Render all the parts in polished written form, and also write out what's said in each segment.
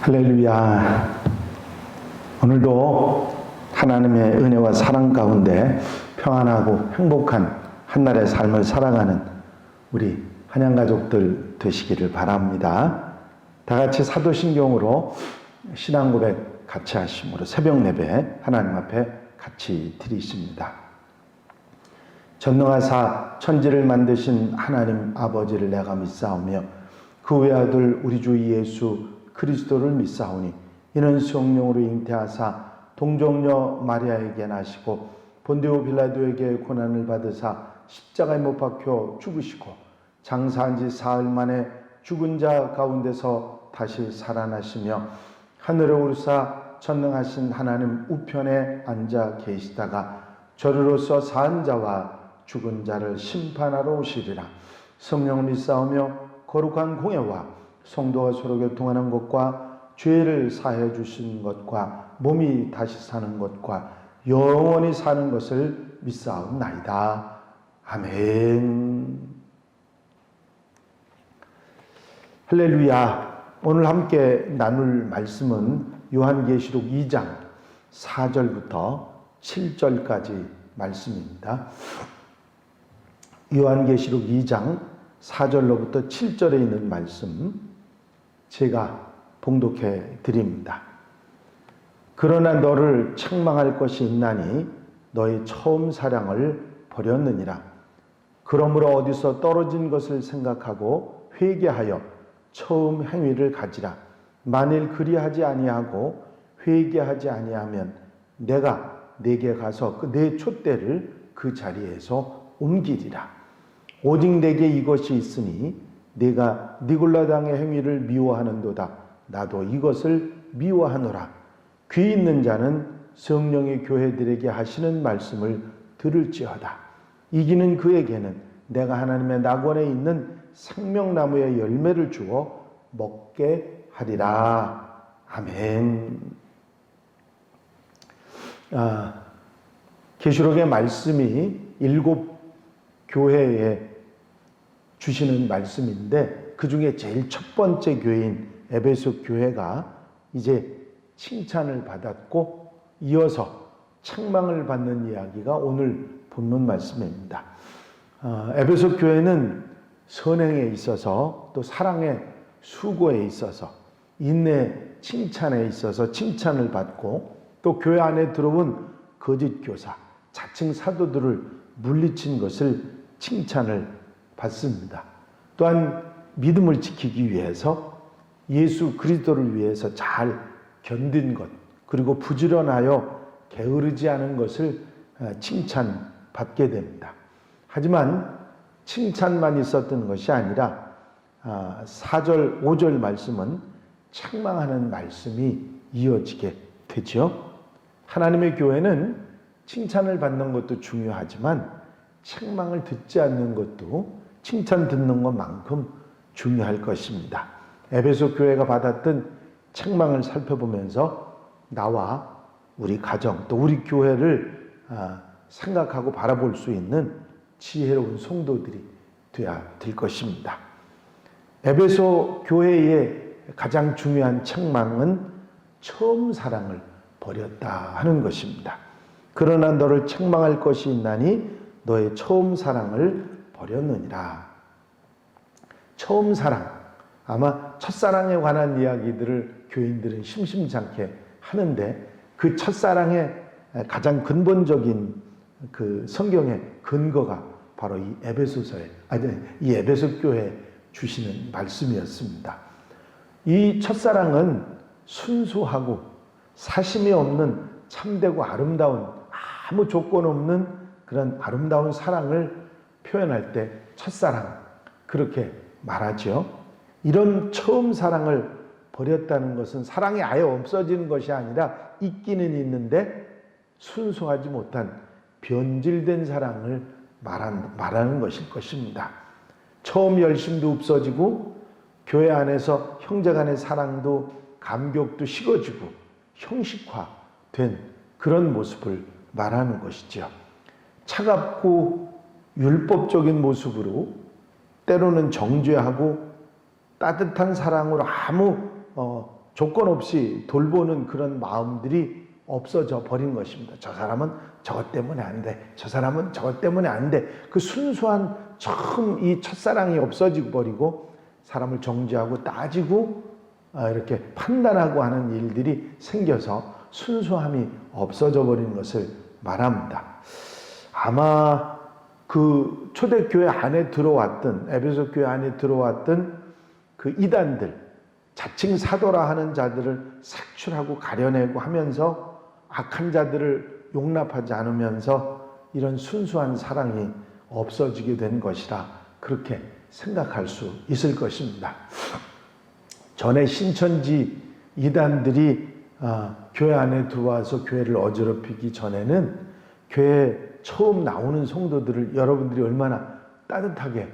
할렐루야. 오늘도 하나님의 은혜와 사랑 가운데 평안하고 행복한 한날의 삶을 살아가는 우리 한양가족들 되시기를 바랍니다. 다 같이 사도신경으로 신앙 고백 같이 하심으로 새벽 예배 하나님 앞에 같이 드리십니다. 전능하사 천지를 만드신 하나님 아버지를 내가 믿사오며 그 외아들 우리 주 예수 그리스도를 믿사오니 이는 성령으로 잉태하사 동정녀 마리아에게 나시고 본디오 빌라도에게 고난을 받으사 십자가에 못 박혀 죽으시고 장사한 지 사흘 만에 죽은 자 가운데서 다시 살아나시며 하늘에 오르사 전능하신 하나님 우편에 앉아 계시다가 저리로서 산 자와 죽은 자를 심판하러 오시리라. 성령을 믿사오며 거룩한 공예와 성도가 서로 교통하는 것과 죄를 사해 주신 것과 몸이 다시 사는 것과 영원히 사는 것을 믿사옵나이다. 아멘. 할렐루야. 오늘 함께 나눌 말씀은 요한계시록 2장 4절부터 7절까지 말씀입니다. 요한계시록 2장 4절로부터 7절에 있는 말씀 제가 봉독해 드립니다. 그러나 너를 책망할 것이 있나니 너의 처음 사랑을 버렸느니라. 그러므로 어디서 떨어진 것을 생각하고 회개하여 처음 행위를 가지라. 만일 그리하지 아니하고 회개하지 아니하면 내가 네게 가서 내 촛대를 그 자리에서 옮기리라. 오직 내게 이것이 있으니 네가 니골라당의 행위를 미워하는도다. 나도 이것을 미워하노라. 귀 있는 자는 성령의 교회들에게 하시는 말씀을 들을지어다. 이기는 그에게는 내가 하나님의 낙원에 있는 생명나무의 열매를 주어 먹게 하리라. 아멘. 계시록의 말씀이 7 교회에 주시는 말씀인데 그 중에 제일 첫 번째 교회인 에베소 교회가 이제 칭찬을 받았고 이어서 책망을 받는 이야기가 오늘 본문 말씀입니다. 에베소 교회는 선행에 있어서 또 사랑의 수고에 있어서 인내 칭찬에 있어서 칭찬을 받고 또 교회 안에 들어온 거짓 교사 자칭 사도들을 물리친 것을 칭찬을 받습니다. 또한 믿음을 지키기 위해서 예수 그리스도를 위해서 잘 견딘 것 그리고 부지런하여 게으르지 않은 것을 칭찬받게 됩니다. 하지만 칭찬만 있었던 것이 아니라 4절 5절 말씀은 책망하는 말씀이 이어지게 되죠. 하나님의 교회는 칭찬을 받는 것도 중요하지만 책망을 듣지 않는 것도 칭찬 듣는 것만큼 중요할 것입니다. 에베소 교회가 받았던 책망을 살펴보면서 나와 우리 가정 또 우리 교회를 생각하고 바라볼 수 있는 지혜로운 성도들이 되어야 될 것입니다. 에베소 교회의 가장 중요한 책망은 처음 사랑을 버렸다 하는 것입니다. 그러나 너를 책망할 것이 있나니 너의 처음 사랑을 버렸느니라. 처음 사랑, 아마 첫사랑에 관한 이야기들을 교인들은 심심찮게 하는데 그 첫사랑의 가장 근본적인 그 성경의 근거가 바로 이 에베소 교회에 주시는 말씀이었습니다. 이 첫사랑은 순수하고 사심이 없는 참되고 아름다운 아무 조건 없는 그런 아름다운 사랑을 표현할 때 첫사랑 그렇게 말하죠. 이런 처음 사랑을 버렸다는 것은 사랑이 아예 없어지는 것이 아니라 있기는 있는데 순수하지 못한 변질된 사랑을 말하는 것일 것입니다. 처음 열심도 없어지고 교회 안에서 형제 간의 사랑도 감격도 식어지고 형식화된 그런 모습을 말하는 것이죠. 차갑고 율법적인 모습으로 때로는 정죄하고 따뜻한 사랑으로 아무 조건 없이 돌보는 그런 마음들이 없어져 버린 것입니다. 저 사람은 저것 때문에 안 돼. 저 사람은 저것 때문에 안 돼. 그 순수한 처음 이 첫사랑이 없어지고 버리고 사람을 정죄하고 따지고 이렇게 판단하고 하는 일들이 생겨서 순수함이 없어져 버린 것을 말합니다. 아마 그 초대교회 안에 들어왔던, 에베소 교회 안에 들어왔던 그 이단들, 자칭 사도라 하는 자들을 색출하고 가려내고 하면서 악한 자들을 용납하지 않으면서 이런 순수한 사랑이 없어지게 된 것이라 그렇게 생각할 수 있을 것입니다. 전에 신천지 이단들이 교회 안에 들어와서 교회를 어지럽히기 전에는 교회 처음 나오는 성도들을 여러분들이 얼마나 따뜻하게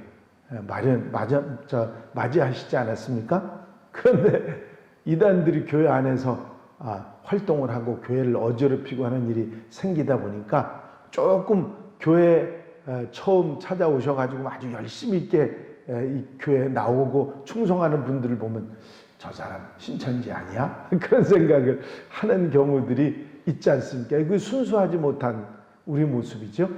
맞이하시지 않았습니까? 그런데 이단들이 교회 안에서 활동을 하고 교회를 어지럽히고 하는 일이 생기다 보니까 조금 교회 처음 찾아오셔가지고 아주 열심히 있게 이 교회에 나오고 충성하는 분들을 보면 저 사람 신천지 아니야? 그런 생각을 하는 경우들이 있지 않습니까? 그 순수하지 못한 우리 모습이죠.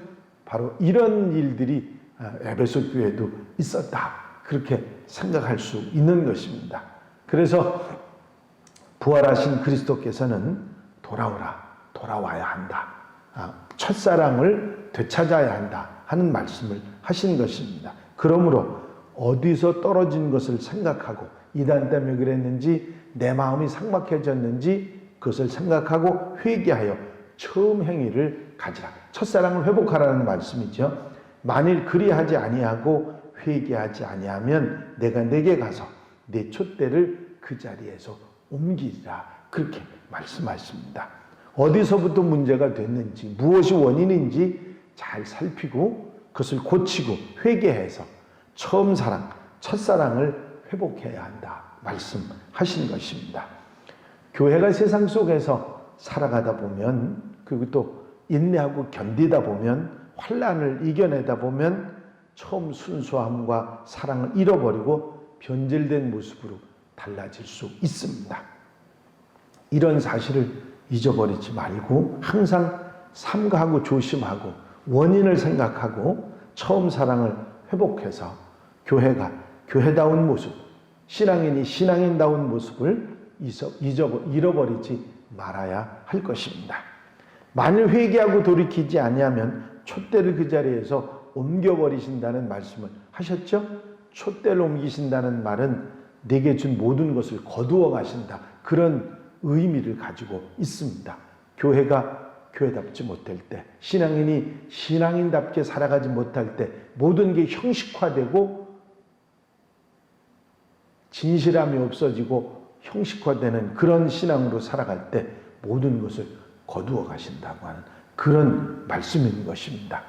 바로 이런 일들이 에베소 교회도 있었다. 그렇게 생각할 수 있는 것입니다. 그래서 부활하신 그리스도께서는 돌아와야 한다. 첫사랑을 되찾아야 한다 하는 말씀을 하신 것입니다. 그러므로 어디서 떨어진 것을 생각하고 이단 때문에 그랬는지 내 마음이 삭막해졌는지 그것을 생각하고 회개하여 처음 행위를 가지라. 첫사랑을 회복하라는 말씀이죠. 만일 그리하지 아니하고 회개하지 아니하면 내가 내게 가서 내 촛대를 그 자리에서 옮기리라. 그렇게 말씀하십니다. 어디서부터 문제가 됐는지 무엇이 원인인지 잘 살피고 그것을 고치고 회개해서 처음 사랑, 첫사랑을 회복해야 한다 말씀하신 것입니다. 교회가 세상 속에서 살아가다 보면 그리고 또 인내하고 견디다 보면 환난을 이겨내다 보면 처음 순수함과 사랑을 잃어버리고 변질된 모습으로 달라질 수 있습니다. 이런 사실을 잊어버리지 말고 항상 삼가하고 조심하고 원인을 생각하고 처음 사랑을 회복해서 교회가 교회다운 모습, 신앙인이 신앙인다운 모습을 잃어버리지 말아야 할 것입니다. 만일 회개하고 돌이키지 아니하면 촛대를 그 자리에서 옮겨버리신다는 말씀을 하셨죠? 촛대를 옮기신다는 말은 내게 준 모든 것을 거두어 가신다. 그런 의미를 가지고 있습니다. 교회가 교회답지 못할 때, 신앙인이 신앙인답게 살아가지 못할 때 모든 게 형식화되고 진실함이 없어지고 형식화되는 그런 신앙으로 살아갈 때 모든 것을 거두어 가신다고 하는 그런 말씀인 것입니다.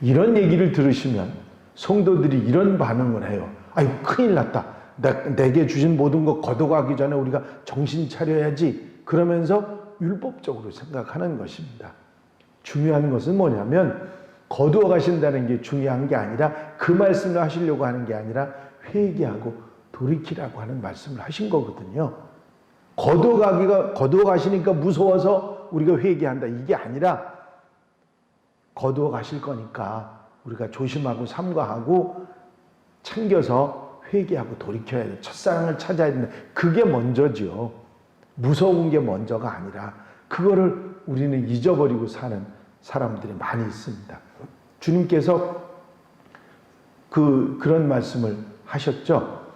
이런 얘기를 들으시면 성도들이 이런 반응을 해요. 아유, 큰일 났다. 내게 주신 모든 거 거둬가기 전에 우리가 정신 차려야지. 그러면서 율법적으로 생각하는 것입니다. 중요한 것은 뭐냐면 거두어 가신다는 게 중요한 게 아니라 그 말씀을 하시려고 하는 게 아니라 회개하고 돌이키라고 하는 말씀을 하신 거거든요. 거두어 가시니까 무서워서 우리가 회개한다. 이게 아니라 거두어 가실 거니까 우리가 조심하고 삼가하고 챙겨서 회개하고 돌이켜야 돼. 첫사랑을 찾아야 된다. 그게 먼저죠. 무서운 게 먼저가 아니라 그거를 우리는 잊어버리고 사는 사람들이 많이 있습니다. 주님께서 그런 말씀을 하셨죠.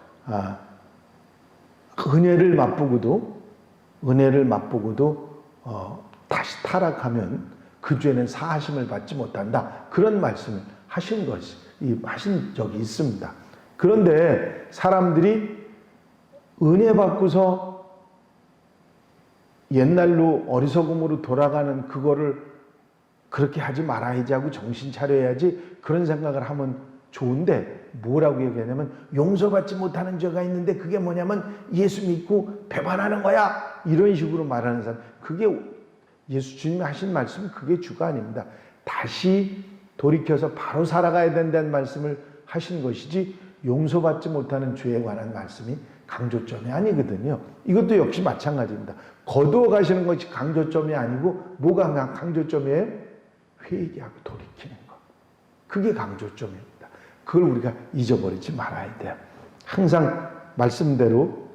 은혜를 맛보고도 다시 타락하면 그 죄는 사하심을 받지 못한다. 그런 말씀을 하신 적이 있습니다. 그런데 사람들이 은혜 받고서 옛날로 어리석음으로 돌아가는 그거를 그렇게 하지 말아야지 하고 정신 차려야지 그런 생각을 하면 좋은데 뭐라고 얘기하냐면 용서받지 못하는 죄가 있는데 그게 뭐냐면 예수 믿고 배반하는 거야. 이런 식으로 말하는 사람. 그게 예수 주님이 하신 말씀은 그게 주가 아닙니다. 다시 돌이켜서 바로 살아가야 된다는 말씀을 하신 것이지 용서받지 못하는 죄에 관한 말씀이 강조점이 아니거든요. 이것도 역시 마찬가지입니다. 거두어 가시는 것이 강조점이 아니고 뭐가 강조점이에요? 회개하고 돌이키는 것. 그게 강조점입니다. 그걸 우리가 잊어버리지 말아야 돼요. 항상 말씀대로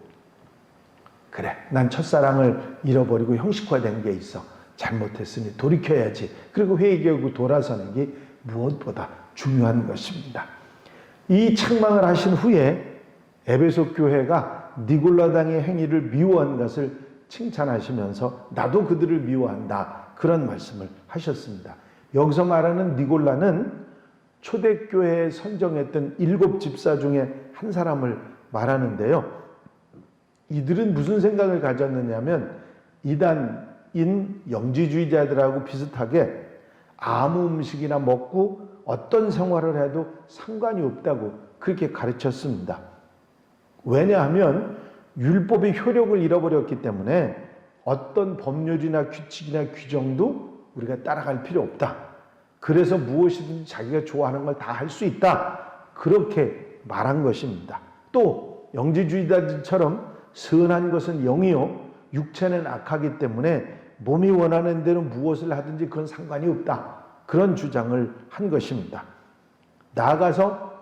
그래, 난 첫사랑을 잃어버리고 형식화된 게 있어. 잘못했으니 돌이켜야지. 그리고 회개하고 돌아서는 게 무엇보다 중요한 것입니다. 이 책망을 하신 후에 에베소 교회가 니골라당의 행위를 미워한 것을 칭찬하시면서 나도 그들을 미워한다. 그런 말씀을 하셨습니다. 여기서 말하는 니골라는 초대교회에 선정했던 7 집사 중에 한 사람을 말하는데요. 이들은 무슨 생각을 가졌느냐면 이단인 영지주의자들하고 비슷하게 아무 음식이나 먹고 어떤 생활을 해도 상관이 없다고 그렇게 가르쳤습니다. 왜냐하면 율법의 효력을 잃어버렸기 때문에 어떤 법률이나 규칙이나 규정도 우리가 따라갈 필요 없다. 그래서 무엇이든지 자기가 좋아하는 걸 다 할 수 있다. 그렇게 말한 것입니다. 또 영지주의자들처럼 선한 것은 영이요 육체는 악하기 때문에 몸이 원하는 대로 무엇을 하든지 그건 상관이 없다. 그런 주장을 한 것입니다. 나아가서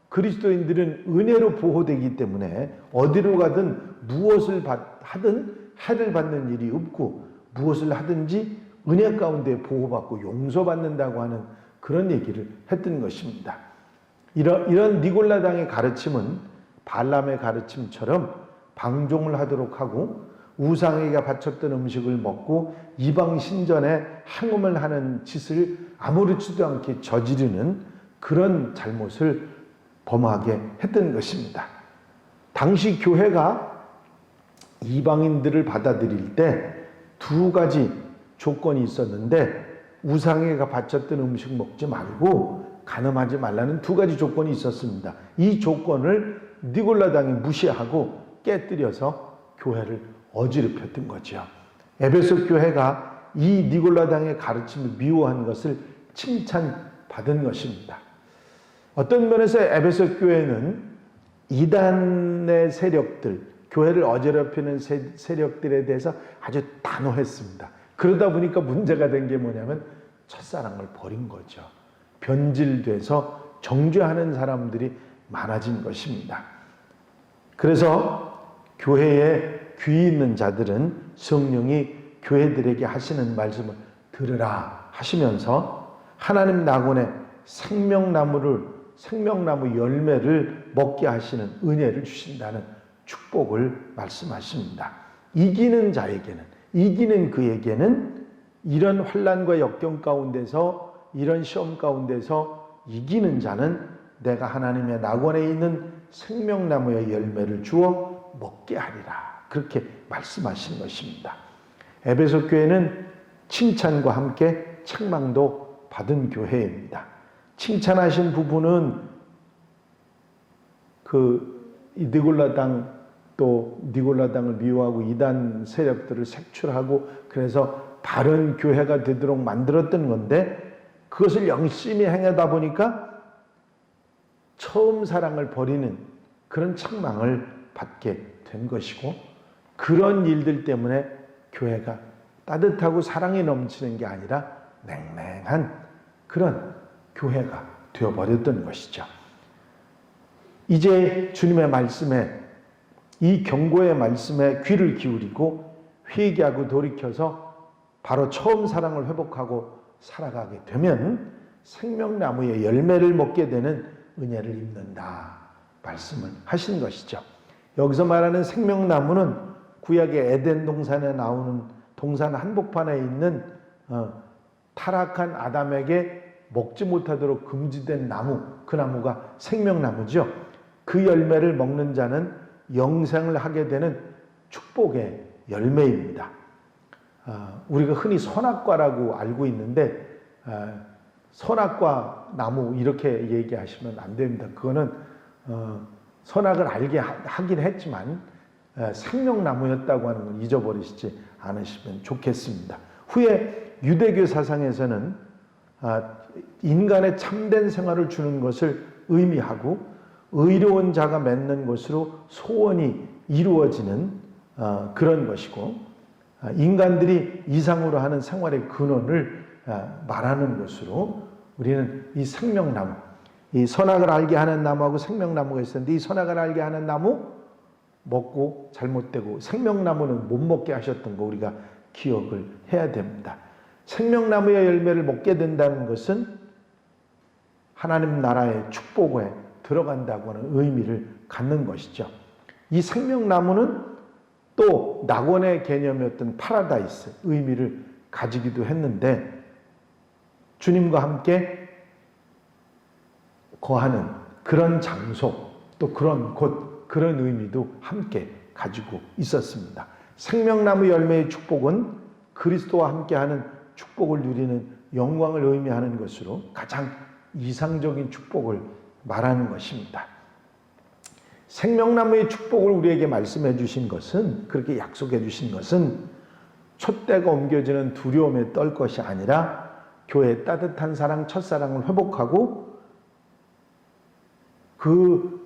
그리스도인들은 은혜로 보호되기 때문에 어디로 가든 무엇을 하든 해를 받는 일이 없고 무엇을 하든지 은혜 가운데 보호받고 용서받는다고 하는 그런 얘기를 했던 것입니다. 이런 니골라당의 가르침은 발람의 가르침처럼 방종을 하도록 하고 우상에게 바쳤던 음식을 먹고 이방 신전에 행음을 하는 짓을 아무렇지도 않게 저지르는 그런 잘못을 범하게 했던 것입니다. 당시 교회가 이방인들을 받아들일 때 2가지 조건이 있었는데 우상에게 바쳤던 음식 먹지 말고 간음하지 말라는 2가지 조건이 있었습니다. 이 조건을 니골라당이 무시하고 깨뜨려서 교회를 어지럽혔던 거죠. 에베소 교회가 이 니골라당의 가르침을 미워한 것을 칭찬받은 것입니다. 어떤 면에서 에베소 교회는 이단의 세력들, 교회를 어지럽히는 세력들에 대해서 아주 단호했습니다. 그러다 보니까 문제가 된 게 뭐냐면 첫사랑을 버린 거죠. 변질돼서 정죄하는 사람들이 많아진 것입니다. 그래서 교회에 귀 있는 자들은 성령이 교회들에게 하시는 말씀을 들으라 하시면서 하나님 낙원의 생명나무 열매를 먹게 하시는 은혜를 주신다는 축복을 말씀하십니다. 이기는 자에게는, 이기는 그에게는 이런 환난과 역경 가운데서, 이런 시험 가운데서 이기는 자는 내가 하나님의 낙원에 있는 생명나무의 열매를 주어 먹게 하리라. 그렇게 말씀하신 것입니다. 에베소 교회는 칭찬과 함께 책망도 받은 교회입니다. 칭찬하신 부분은 니골라당을 미워하고 이단 세력들을 색출하고 그래서 바른 교회가 되도록 만들었던 건데 그것을 열심히 행하다 보니까 처음 사랑을 버리는 그런 책망을 받게 된 것이고 그런 일들 때문에 교회가 따뜻하고 사랑이 넘치는 게 아니라 냉랭한 그런 교회가 되어버렸던 것이죠. 이제 주님의 말씀에, 이 경고의 말씀에 귀를 기울이고 회개하고 돌이켜서 바로 처음 사랑을 회복하고 살아가게 되면 생명나무의 열매를 먹게 되는 은혜를 입는다 말씀을 하신 것이죠. 여기서 말하는 생명나무는 구약의 에덴 동산에 나오는 동산 한복판에 있는 타락한 아담에게 먹지 못하도록 금지된 나무, 그 나무가 생명나무죠. 그 열매를 먹는 자는 영생을 하게 되는 축복의 열매입니다. 우리가 흔히 선악과라고 알고 있는데 선악과 나무 이렇게 얘기하시면 안 됩니다. 그거는 선악을 알게 하긴 했지만 생명나무였다고 하는 건 잊어버리시지 않으시면 좋겠습니다. 후에 유대교 사상에서는 인간의 참된 생활을 주는 것을 의미하고 의로운 자가 맺는 것으로 소원이 이루어지는 그런 것이고, 인간들이 이상으로 하는 생활의 근원을 말하는 것으로 우리는 이 생명나무, 이 선악을 알게 하는 나무하고 생명나무가 있었는데, 이 선악을 알게 하는 나무 먹고 잘못되고 생명나무는 못 먹게 하셨던 거 우리가 기억을 해야 됩니다. 생명나무의 열매를 먹게 된다는 것은 하나님 나라의 축복에 들어간다고 하는 의미를 갖는 것이죠. 이 생명나무는 또 낙원의 개념이었던 파라다이스 의미를 가지기도 했는데, 주님과 함께 거하는 그런 장소, 또 그런 곳, 그런 의미도 함께 가지고 있었습니다. 생명나무 열매의 축복은 그리스도와 함께하는 축복을 누리는 영광을 의미하는 것으로 가장 이상적인 축복을 말하는 것입니다. 생명나무의 축복을 우리에게 말씀해 주신 것은, 그렇게 약속해 주신 것은 촛대가 옮겨지는 두려움에 떨 것이 아니라 교회의 따뜻한 사랑, 첫사랑을 회복하고 그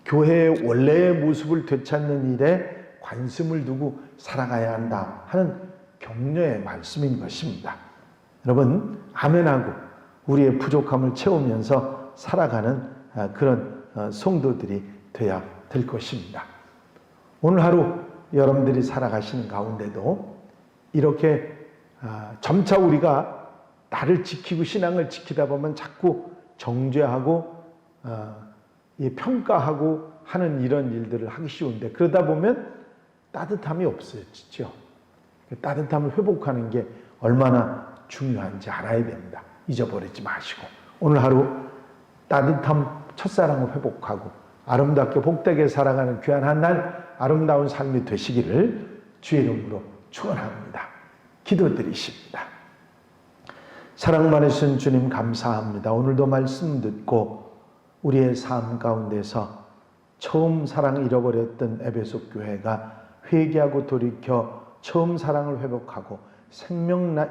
교회의 원래의 모습을 되찾는 일에 관심을 두고 살아가야 한다 하는 격려의 말씀인 것입니다. 여러분, 아멘하고 우리의 부족함을 채우면서 살아가는 그런 성도들이 되어야 될 것입니다. 오늘 하루 여러분들이 살아가시는 가운데도 이렇게 점차 우리가 나를 지키고 신앙을 지키다 보면 자꾸 정죄하고 평가하고 하는 이런 일들을 하기 쉬운데, 그러다 보면 따뜻함이 없어지죠. 따뜻함을 회복하는 게 얼마나 중요한지 알아야 됩니다. 잊어버리지 마시고 오늘 하루 따뜻함, 첫사랑을 회복하고 아름답게 복되게 살아가는 귀한 한 날, 아름다운 삶이 되시기를 주의 이름으로 축원합니다. 기도드리십니다. 사랑 많으신 주님, 감사합니다. 오늘도 말씀 듣고 우리의 삶 가운데서 처음 사랑을 잃어버렸던 에베소 교회가 회개하고 돌이켜 처음 사랑을 회복하고 생명나무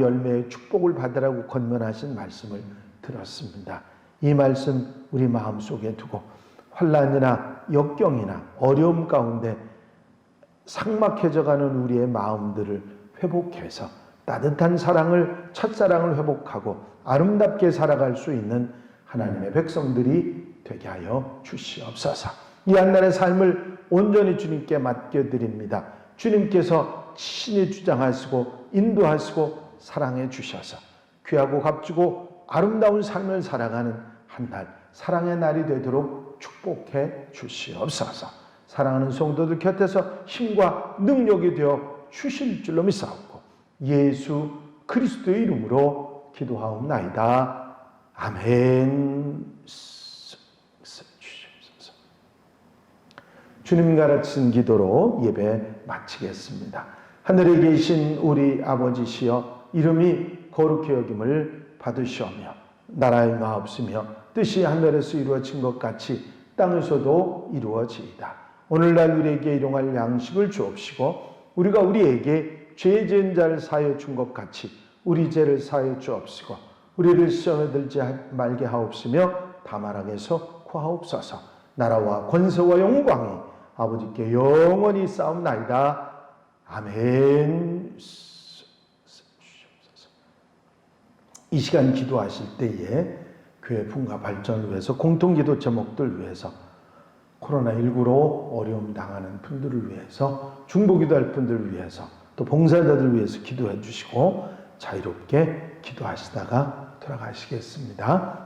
열매의 축복을 받으라고 권면하신 말씀을 들었습니다. 이 말씀 우리 마음속에 두고 환난이나 역경이나 어려움 가운데 삭막해져가는 우리의 마음들을 회복해서 따뜻한 사랑을, 첫사랑을 회복하고 아름답게 살아갈 수 있는 하나님의 백성들이 되게 하여 주시옵소서. 이 한날의 삶을 온전히 주님께 맡겨드립니다. 주님께서 친히 주장하시고 인도하시고 사랑해 주셔서 귀하고 값지고 아름다운 삶을 살아가는 한날, 사랑의 날이 되도록 축복해 주시옵소서. 사랑하는 성도들 곁에서 힘과 능력이 되어 주실 줄로 믿사옵고 예수 그리스도의 이름으로 기도하옵나이다. 아멘. 주님 가르친 기도로 예배 마치겠습니다. 하늘에 계신 우리 아버지시여, 이름이 거룩히 여김을 받으시오며 나라의 마옵시며 뜻이 하늘에서 이루어진 것 같이 땅에서도 이루어지이다. 오늘날 우리에게 일용할 양식을 주옵시고 우리가 우리에게 죄 지은 자를 사하여 준 것 같이 우리 죄를 사하여 주옵시고 우리를 시험에 들지 말게 하옵시며 다만 악에서 구하옵소서. 나라와 권세와 영광이 아버지께 영원히 싸움나이다. 아멘. 이 시간 기도하실 때에 교회 풍과 발전을 위해서, 공통기도 제목들 위해서, 코로나19로 어려움 당하는 분들을 위해서, 중보기도할 분들을 위해서, 또 봉사자들을 위해서 기도해 주시고 자유롭게 기도하시다가 돌아가시겠습니다.